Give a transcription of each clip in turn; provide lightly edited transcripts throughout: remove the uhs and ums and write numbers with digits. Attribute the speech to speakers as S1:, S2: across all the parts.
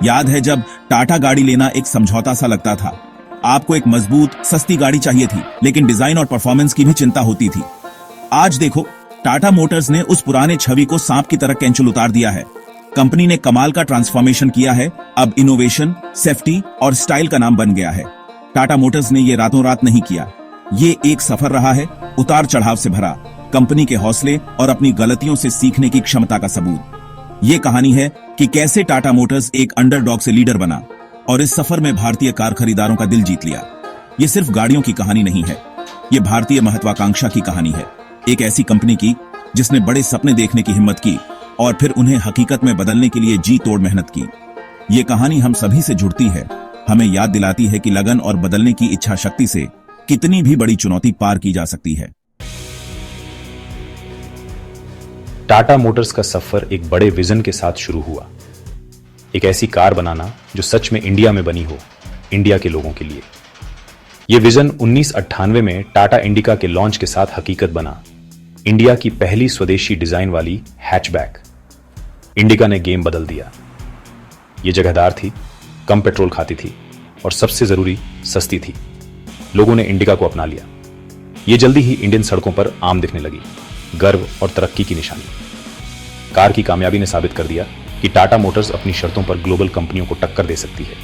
S1: याद है जब टाटा गाड़ी लेना एक समझौता सा लगता था। आपको एक मजबूत सस्ती गाड़ी चाहिए थी, लेकिन डिजाइन और परफॉर्मेंस की भी चिंता होती थी। आज देखो, टाटा मोटर्स ने उस पुराने छवि को सांप की तरह कैंचुल उतार दिया है। कंपनी ने कमाल का ट्रांसफॉर्मेशन किया है। अब इनोवेशन, सेफ्टी और स्टाइल का नाम बन गया है। टाटा मोटर्स ने ये रातों रात नहीं किया। ये एक सफर रहा है, उतार चढ़ाव से भरा, कंपनी के हौसले और अपनी गलतियों से सीखने की क्षमता का सबूत। ये कहानी है कि कैसे टाटा मोटर्स एक अंडरडॉग से लीडर बना और इस सफर में भारतीय कार खरीदारों का दिल जीत लिया। ये सिर्फ गाड़ियों की कहानी नहीं है, ये भारतीय महत्वाकांक्षा की कहानी है। एक ऐसी कंपनी की जिसने बड़े सपने देखने की हिम्मत की और फिर उन्हें हकीकत में बदलने के लिए जी तोड़ मेहनत की। ये कहानी हम सभी से जुड़ती है, हमें याद दिलाती है कि लगन और बदलने की इच्छा शक्ति से कितनी भी बड़ी चुनौती पार की जा सकती है।
S2: टाटा मोटर्स का सफर एक बड़े विजन के साथ शुरू हुआ। एक ऐसी कार बनाना जो सच में इंडिया में बनी हो, इंडिया के लोगों के लिए। यह विजन 1998 में टाटा इंडिका के लॉन्च के साथ हकीकत बना। इंडिया की पहली स्वदेशी डिजाइन वाली हैचबैक इंडिका ने गेम बदल दिया। यह जगहदार थी, कम पेट्रोल खाती थी और सबसे जरूरी सस्ती थी। लोगों ने इंडिका को अपना लिया। यह जल्दी ही इंडियन सड़कों पर आम दिखने लगी, गर्व और तरक्की की निशानी। कार की कामयाबी ने साबित कर दिया कि टाटा मोटर्स अपनी शर्तों पर ग्लोबल कंपनियों को टक्कर दे सकती है।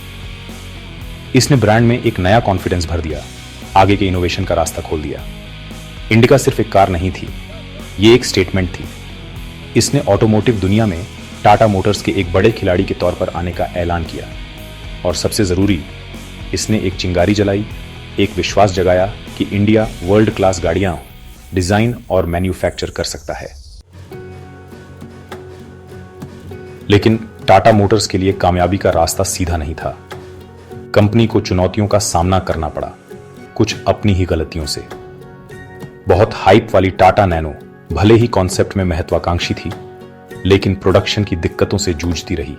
S2: इसने ब्रांड में एक नया कॉन्फिडेंस भर दिया, आगे के इनोवेशन का रास्ता खोल दिया। इंडिका सिर्फ एक कार नहीं थी, ये एक स्टेटमेंट थी। इसने ऑटोमोटिव दुनिया में टाटा मोटर्स के एक बड़े खिलाड़ी के तौर पर आने का ऐलान किया और सबसे जरूरी, इसने एक चिंगारी जलाई, एक विश्वास जगाया कि इंडिया वर्ल्ड क्लास गाड़ियां डिजाइन और मैन्युफैक्चर कर सकता है। लेकिन टाटा मोटर्स के लिए कामयाबी का रास्ता सीधा नहीं था। कंपनी को चुनौतियों का सामना करना पड़ा, कुछ अपनी ही गलतियों से। बहुत हाइप वाली टाटा नैनो भले ही कॉन्सेप्ट में महत्वाकांक्षी थी, लेकिन प्रोडक्शन की दिक्कतों से जूझती रही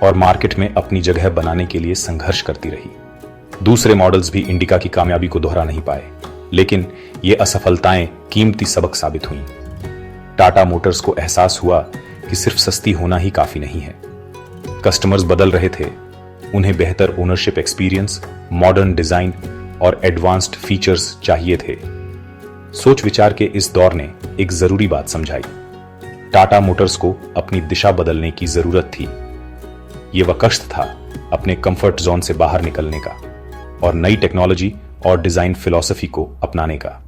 S2: और मार्केट में अपनी जगह बनाने के लिए संघर्ष करती रही। दूसरे मॉडल्स भी इंडिका की कामयाबी को दोहरा नहीं पाए, लेकिन ये असफलताएं कीमती सबक साबित हुईं। टाटा मोटर्स को एहसास हुआ कि सिर्फ सस्ती होना ही काफी नहीं है। कस्टमर्स बदल रहे थे, उन्हें बेहतर ओनरशिप एक्सपीरियंस, मॉडर्न डिजाइन और एडवांस्ड फीचर्स चाहिए थे। सोच विचार के इस दौर ने एक जरूरी बात समझाई, टाटा मोटर्स को अपनी दिशा बदलने की जरूरत थी। यह वक्त था अपने कंफर्ट जोन से बाहर निकलने का और नई टेक्नोलॉजी और डिजाइन फिलॉसफी को अपनाने का।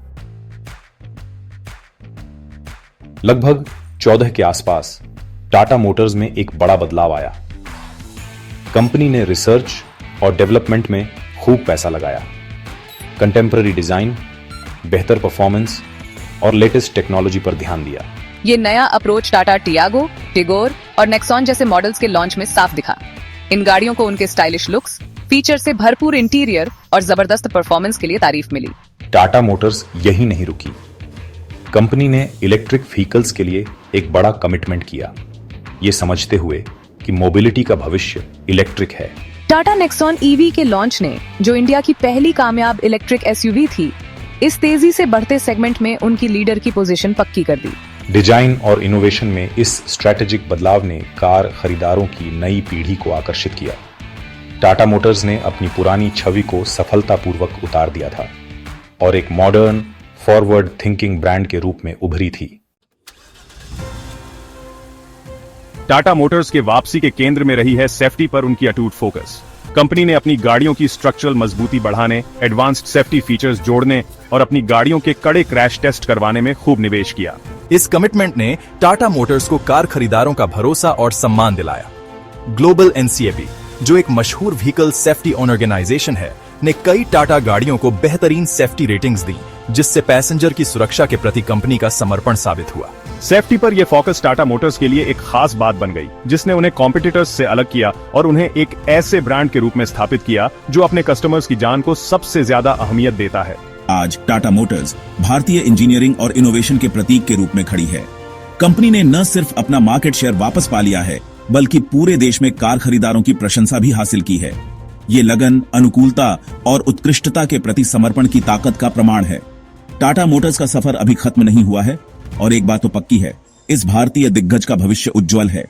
S2: लगभग 14 के आसपास टाटा मोटर्स में एक बड़ा बदलाव आया। कंपनी ने रिसर्च और डेवलपमेंट में खूब पैसा लगाया। कंटेम्पररी डिजाइन, बेहतर परफॉर्मेंस और लेटेस्ट टेक्नोलॉजी पर ध्यान दिया।
S3: ये नया अप्रोच टाटा टियागो, टिगोर और नेक्सॉन जैसे मॉडल्स के लॉन्च में साफ दिखा। इन गाड़ियों को उनके स्टाइलिश लुक्स, फीचर से भरपूर इंटीरियर और जबरदस्त परफॉर्मेंस के लिए तारीफ मिली।
S2: टाटा मोटर्स यही नहीं रुकी। कंपनी ने इलेक्ट्रिक व्हीकल्स के लिए एक बड़ा कमिटमेंट किया, ये समझते हुए कि मोबिलिटी का भविष्य इलेक्ट्रिक है।
S3: टाटा नेक्सॉन ईवी के लॉन्च ने, जो इंडिया की पहली कामयाब इलेक्ट्रिक एसयूवी थी, इस तेजी से बढ़ते सेगमेंट में उनकी लीडर की पोजीशन पक्की कर दी।
S2: डिजाइन और इनोवेशन में इस स्ट्रैटेजिक बदलाव ने कार खरीदारों की नई पीढ़ी को आकर्षित किया। टाटा मोटर्स ने अपनी पुरानी छवि को सफलतापूर्वक उतार दिया था और एक मॉडर्न, फॉरवर्ड थिंकिंग ब्रांड के रूप में उभरी थी।
S4: टाटा मोटर्स के वापसी के केंद्र में रही है सेफ्टी पर उनकी अटूट फोकस। कंपनी ने अपनी गाड़ियों की स्ट्रक्चरल मजबूती बढ़ाने, एडवांस्ड सेफ्टी फीचर्स जोड़ने और अपनी गाड़ियों के कड़े क्रैश टेस्ट करवाने में खूब निवेश किया।
S5: इस कमिटमेंट ने टाटा मोटर्स को कार खरीदारों का भरोसा और सम्मान दिलाया। ग्लोबल एनसीएबी, जो एक मशहूर व्हीकल सेफ्टी ऑर्गेनाइजेशन है, ने कई टाटा गाड़ियों को बेहतरीन सेफ्टी रेटिंग्स दी, जिससे पैसेंजर की सुरक्षा के प्रति कंपनी का समर्पण साबित हुआ।
S4: सेफ्टी पर यह फोकस टाटा मोटर्स के लिए एक खास बात बन गई, जिसने उन्हें कॉम्पिटिटर्स से अलग किया और उन्हें एक ऐसे ब्रांड के रूप में स्थापित किया जो अपने कस्टमर्स की जान को सबसे ज्यादा अहमियत देता है।
S1: आज टाटा मोटर्स भारतीय इंजीनियरिंग और इनोवेशन के प्रतीक के रूप में खड़ी है। कंपनी ने न सिर्फ अपना मार्केट शेयर वापस पा लिया है, बल्कि पूरे देश में कार खरीदारों की प्रशंसा भी हासिल की है। ये लगन, अनुकूलता और उत्कृष्टता के प्रति समर्पण की ताकत का प्रमाण है। टाटा मोटर्स का सफर अभी खत्म नहीं हुआ है और एक बात तो पक्की है, इस भारतीय दिग्गज का भविष्य उज्जवल है।